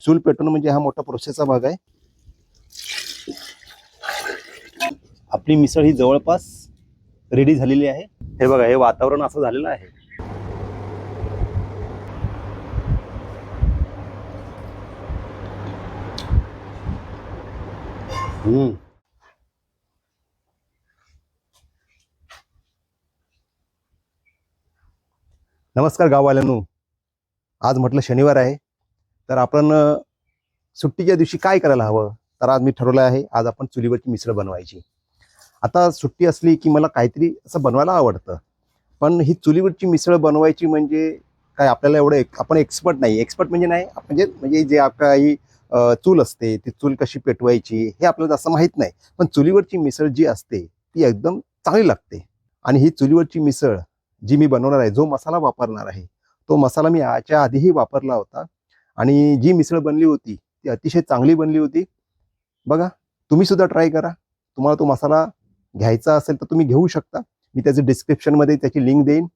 चूल पेटवणं म्हणजे हा मोठा प्रोसेसचा भाग आहे. आपली मिसळ ही जवळपास रेडी झालेली आहे. हे बघा, हे वातावरण असं झालेलं आहे. नमस्कार गाववाल्यांनो, आज म्हटलं शनिवार आहे, तर आपण सुट्टीच्या दिवशी काय करायला हवं. तर आज मी ठरवलं आहे, आज आपण चुलीवरची मिसळ बनवायची. आता सुट्टी असली की मला काहीतरी असं बनवायला आवडतं, पण ही चुलीवरची मिसळ बनवायची म्हणजे काय आपल्याला एवढं आपण एक्सपर्ट नाही. एक्सपर्ट म्हणजे नाही, म्हणजे जे काही चूल असते, ती चूल कशी पेटवायची हे आपल्याला जास्त माहीत नाही. पण चुलीवरची मिसळ जी असते ती एकदम चांगली लागते. आणि ही चुलीवरची मिसळ जी मी बनवणार आहे, जो मसाला वापरणार आहे, तो मसाला मी याच्या आधीही वापरला होता आणि जी मिसळ बनली होती ती अतिशय चांगली बनली होती. बघा, तुम्ही सुद्धा ट्राय करा. तुम्हाला तो मसाला घ्यायचा असेल तर तुम्ही घेऊ शकता. मी त्याचं डिस्क्रिप्शनमध्ये त्याची लिंक देईन.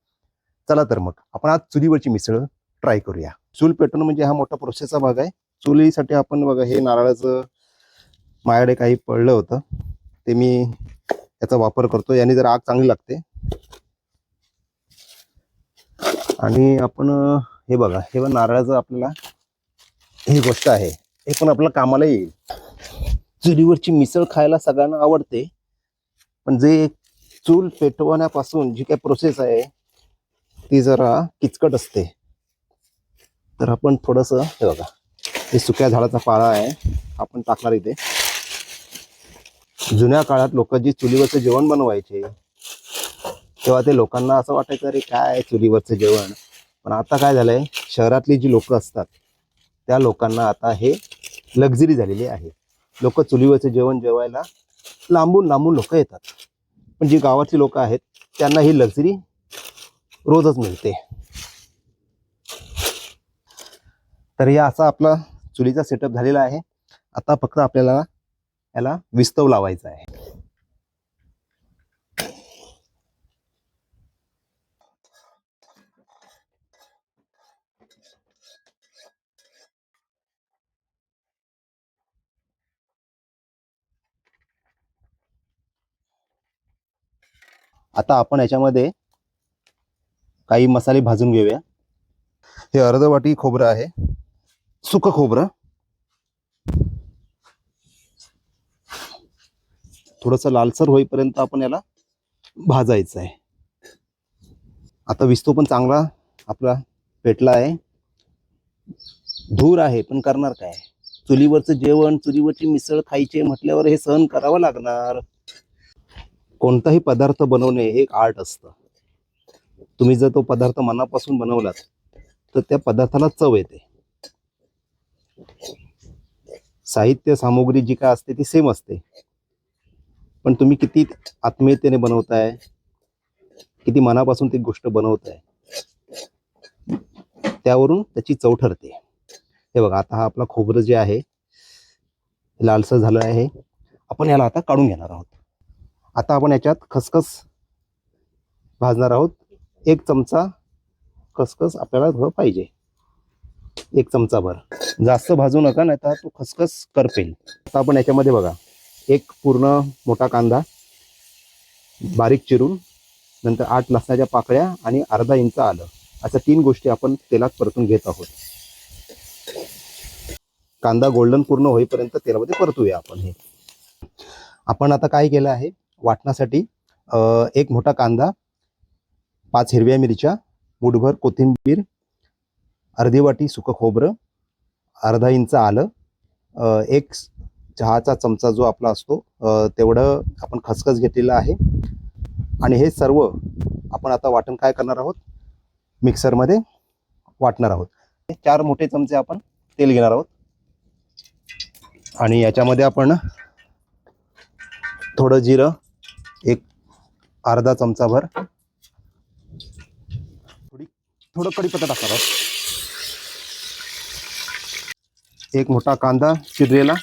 चला तर मग आपण आज चुलीवरची मिसळ ट्राय करूया. चूल पेटवणं म्हणजे हा मोठा प्रोसेसचा भाग आहे. चुलीसाठी आपण बघा, हे नारळाचं माझ्याकडे काही पडलं होतं, ते मी याचा वापर करतो. याने जर आग चांगली लागते. आणि आपण हे बघा, हे नारळाचं आपल्याला ही गोष्ट आहे, हे पण आपल्याला कामाला येईल. चुलीवरची मिसळ खायला सगळ्यांना आवडते, पण जे चूल पेटवण्यापासून जी काही प्रोसेस आहे ती जरा किचकट असते. तर आपण थोडंसं, हे बघा, हे सुक्या झाडाचा पाला आहे, आपण टाकणार इथे. जुन्या काळात लोक जी चुलीवरचं जेवण बनवायचे तेव्हा ते लोकांना असं वाटायचं, अरे काय चुलीवरचं जेवण. पण आता काय झालंय, शहरातली जी लोक असतात त्या लोकांना आता हे लक्झरी झालेली आहे. लोक चुलीवरचं जेवण जेवायला लांबून लांबून लोक येतात. पण जी गावातली लोक आहेत त्यांना ही लक्झरी रोजच मिळते. तर या असा आपला चुलीचा सेटअप झालेला आहे. आता फक्त आपल्याला याला विस्तव लावायचा आहे. आता आपण याच्यामध्ये काही मसाले भाजून घेऊया. हे अर्ध वाटी खोबरं आहे, सुकं खोबरं. थोडंसं लालसर होईपर्यंत आपण याला भाजायचं आहे. आता विस्तव पण चांगला आपला पेटला आहे. धूर आहे, पण करणार काय. चुलीवरचं जेवण, चुलीवरची मिसळ खायचे म्हटल्यावर हे सहन करावं लागणार. कोणताही पदार्थ बनवणे हे एक आर्ट असतं. तुम्ही जर तो पदार्थ मनापासून बनवलात तर त्या पदार्थाला चव येते. साहित्य सामुग्री जी काय असते ती सेम असते, पण तुम्ही किती आत्मीयतेने बनवताय, किती मनापासून ती गोष्ट बनवताय, त्यावरून त्याची चव ठरते. हे बघा, आता हा आपला खोबरं जे आहे लालसर झालं आहे. आपण याला आता काढून घेणार आहोत. आता आपण याच्यात खसखस भाजणार आहोत. 1 चमचा खसखस आपल्याला थोडं पाहिजे, 1 चमचा भर. जास्त भाजू नका, नाही तर तो खसखस करपेल. आता आपण याच्यामध्ये बघा, एक पूर्ण मोठा कांदा बारीक चिरून, नंतर 8 लसणाच्या पाकळ्या आणि अर्धा इंच आलं, अशा 3 गोष्टी आपण तेलात परतून घेत आहोत. कांदा गोल्डन पूर्ण होईपर्यंत तेलामध्ये परतूया आपण. हे आपण आता काय केलं आहे, वाटण्यासाठी 1 मोठा कांदा, 5 हिरव्या मिरच्या, मुठभर कोथिंबीर, अर्धी वाटी सुकं खोबरं, अर्धा इंच आलं, 1 चहाचा चमचा जो आपला असतो तेवढं आपण खसखस घेतलेलं आहे. आणि हे सर्व आपण आता वाटण काय करणार आहोत, मिक्सरमध्ये वाटणार आहोत. 4 मोठे चमचे आपण तेल घेणार आहोत आणि याच्यामध्ये आपण थोडं जिरं, एक अर्धा चमचा भर, थोडं कढीपत्ता टाकणार आहोत. 1 मोठा कांदा चिरलेला,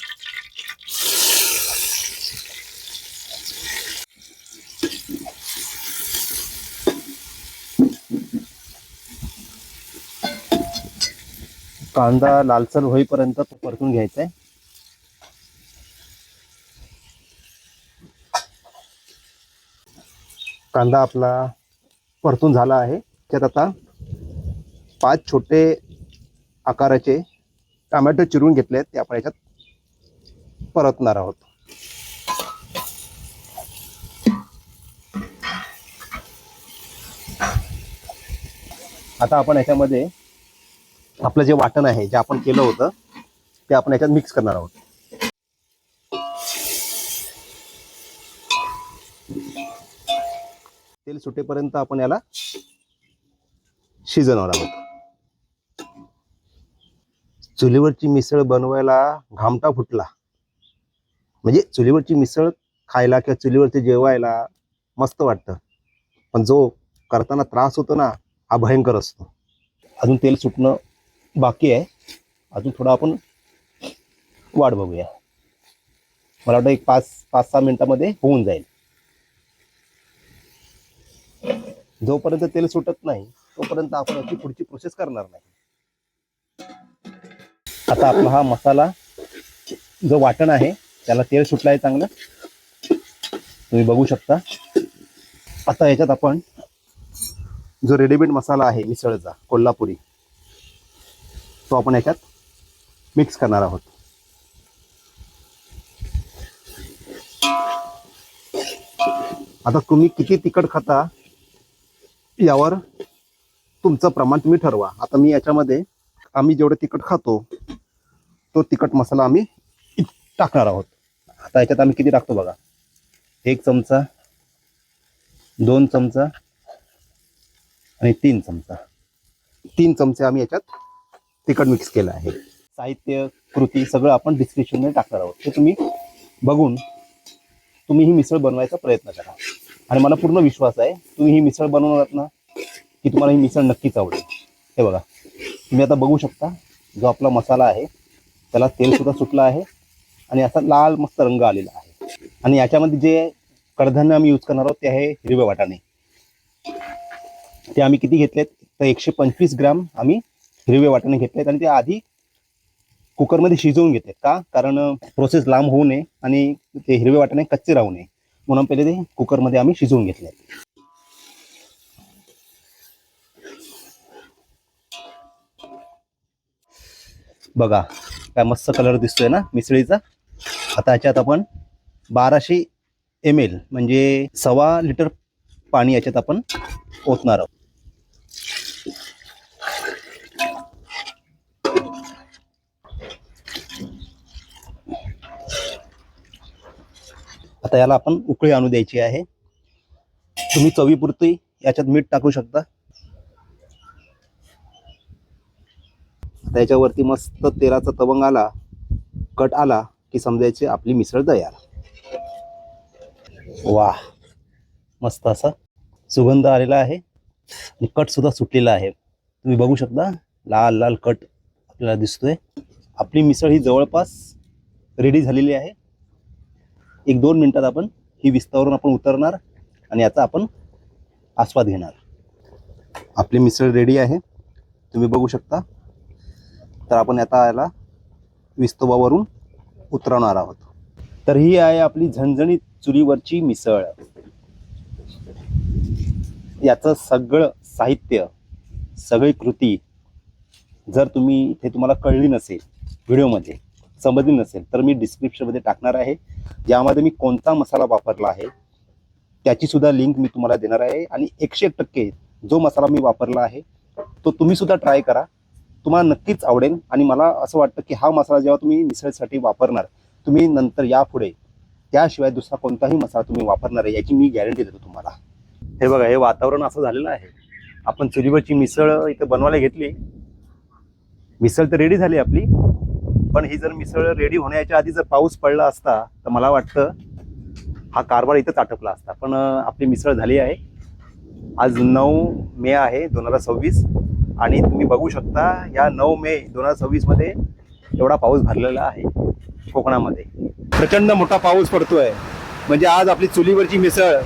कांदा लालसर होईपर्यंत तो परतून घ्यायचा आहे. कांदा आपला परतून झाला आहे. त्यात आता 5 छोटे आकाराचे टोमॅटो चिरून घेतलेत, ते आपण याच्यात परतणार आहोत. आता आपण याच्यामध्ये आपलं जे वाटण आहे, जे आपण केलं होतं, ते आपण याच्यात मिक्स करणार आहोत. तेल सुटेपर्यंत आपण याला शिजवणार आहोत. चुलीवरची मिसळ बनवायला घामटा फुटला. म्हणजे चुलीवरची मिसळ खायला किंवा चुलीवरती जेवायला मस्त वाटतं, पण जो करताना त्रास होतो ना, हा भयंकर असतो. अजून तेल सुटणं बाकी आहे. अजून थोडं आपण वाट बघूया. मला वाटतं एक 5-6 मिनिटामध्ये होऊन जाईल. जोपर्यंत तेल सुटत नाही तोपर्यंत आपण याची पुढची प्रोसेस करणार नाही. आता आपला हा मसाला जो वाटण आहे त्याला तेल सुटलं आहे चांगलं, तुम्ही बघू शकता. आता याच्यात आपण जो रेडीमेड मसाला आहे मिसळचा कोल्हापुरी, तो आपण याच्यात मिक्स करणार आहोत. आता तुम्ही किती तिखट खाता यावर तुमचं प्रमाण तुम्ही ठरवा. आता मी याच्यामध्ये आम्ही जेवढं तिखट खातो तो तिखट मसाला आम्ही टाकणार आहोत. आता याच्यात आम्ही किती टाकतो बघा. 1 चमचा, 2 चमचा आणि 3 चमचा. 3 चमचे आम्ही याच्यात तिखट मिक्स केलं आहे. साहित्य कृती सगळं आपण डिस्क्रिप्शनमध्ये टाकणार आहोत. ते तुम्ही बघून तुम्ही ही मिसळ बनवायचा प्रयत्न करा. आणि मला पूर्ण विश्वास आहे तुम्ही ही मिसळ बनवणार ना की तुम्हाला ही मिसळ नक्कीच आवडेल. हे बघा, तुम्ही आता बघू शकता जो आपला मसाला आहे त्याला तेल सुद्धा सुटलं आहे आणि असा लाल मस्त रंग आलेला आहे. आणि याच्यामध्ये जे कडधान्य आम्ही यूज करणार आहोत ते आहे हिरवे वाटाणे. ते आम्ही किती घेतलेत तर 125 ग्रॅम आम्ही हिरवे वाटाणे घेतलेत आणि ते आधी कुकरमध्ये शिजवून घेतलेत. का? कारण प्रोसेस लांब होऊ नये आणि ते हिरवे वाटाणे कच्चे राहू नये म्हणून पहिले ते कुकरमध्ये आम्ही शिजवून घेतले. बघा काय मस्त कलर दिसतोय ना मिसळीचा. आता याच्यात आपण 1200 ml म्हणजे 1.25 लिटर पाणी याच्यात आपण ओतणार आहोत. आता याला आपण उकळी आणू द्यायची आहे. तुम्ही चवीपुरती याच्यात मीठ टाकू शकता. आता याच्यावरती मस्त तेलाचा तवंग आला, कट आला की समजायचे आपली मिसळ तयार. वाह, मस्त असा सुगंध आलेला आहे आणि कट सुद्धा सुटलेला आहे. तुम्ही बघू शकता लाल लाल कट आपल्याला दिसतोय. आपली मिसळ ही जवळपास रेडी झालेली आहे. 1-2 मिनिटात आपण ही विस्तावरून आपण उतरणार आणि याचा आपण आस्वाद घेणार. आपली मिसळ रेडी आहे, तुम्ही बघू शकता. तर आपण आता याला विस्तवावरून उतरवणार आहोत. तर ही आहे आपली झणझणीत चुलीवरची मिसळ. याचं सगळं साहित्य, सगळी कृती जर तुम्हाला कळली नसेल, व्हिडिओमध्ये समजली नसेल, तर मी डिस्क्रिप्शनमध्ये टाकणार आहे. ज्यामध्ये मी कोणता मसाला वापरला आहे त्याची सुद्धा लिंक मी तुम्हाला देणार आहे. आणि 101% जो मसाला मी वापरला आहे तो तुम्ही सुद्धा ट्राय करा, तुम्हाला नक्कीच आवडेल. आणि मला असं वाटतं की हा मसाला जेव्हा तुम्ही मिसळसाठी वापरणार, तुम्ही नंतर यापुढे त्याशिवाय दुसरा कोणताही मसाला तुम्ही वापरणार आहे याची मी गॅरंटी देतो तुम्हाला. हे बघा, हे वातावरण असं झालेलं आहे. आपण चुलीवरची मिसळ इथे बनवायला घेतली. मिसळ तर रेडी झाली आपली, पण ही जर मिसळ रेडी होण्याच्या आधी जर पाऊस पडला असता तर मला वाटतं हा कारभार इथंच आटपला असता. पण आपली मिसळ झाली आहे. आज 9 मे आहे 2026 आणि तुम्ही बघू शकता या 9 मे 2026 मध्ये एवढा पाऊस भरलेला आहे कोकणामध्ये. प्रचंड मोठा पाऊस पडतोय. म्हणजे आज आपली चुलीवरची मिसळ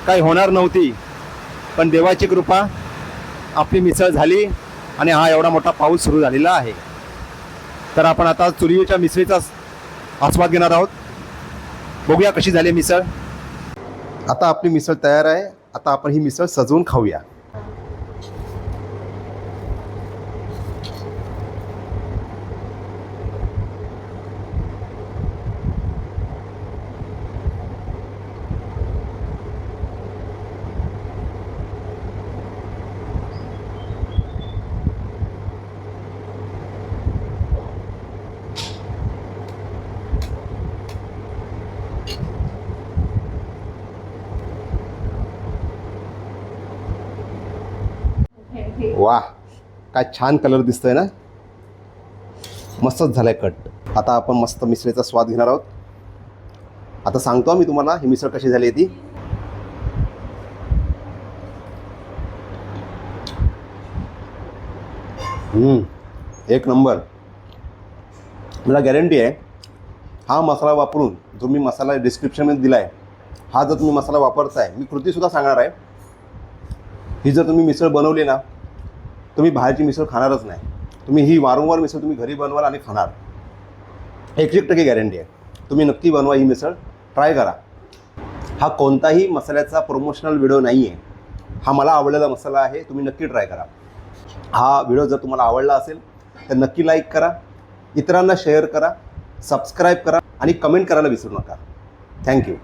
काही होणार नव्हती, पण देवाची कृपा आपली मिसळ झाली आणि हा एवढा मोठा पाऊस सुरू झालेला आहे. तर आपण आता चुलीच्या मिसळीचा आस्वाद घेणार आहोत. बघूया कशी झाली मिसळ. आता आपली मिसळ तयार आहे. आता आपण ही मिसळ सजवून खाऊया. वाह, काय छान कलर दिसतोय ना. मस्तच झालाय कट. आता आपण मस्त मिसळीचा स्वाद घेणार आहोत. आता सांगतो मी तुम्हाला ही मिसळ कशी झाली ती. एक नंबर. मला गॅरंटी आहे हा मसाला वापरून जो मी मसाला डिस्क्रिप्शनमध्ये दिला आहे, हा जर तुम्ही मसाला वापरताय, मी कृतीसुद्धा सांगणार आहे, ही जर तुम्ही मिसळ बनवली ना, तुम्ही बाहेरची मिसळ खाणारच नाही. तुम्ही ही वारंवार मिसळ तुम्ही घरी बनवाल आणि खाणार. 100% गॅरंटी आहे. तुम्ही नक्की बनवा ही मिसळ, ट्राय करा. हा कोणताही मसाल्याचा प्रमोशनल व्हिडिओ नाही आहे. हा मला आवडलेला मसाला आहे. तुम्ही नक्की ट्राय करा. हा व्हिडिओ जर तुम्हाला आवडला असेल तर नक्की लाईक करा, इतरांना शेअर करा, सबस्क्राईब करा आणि कमेंट करायला विसरू नका. थँक्यू.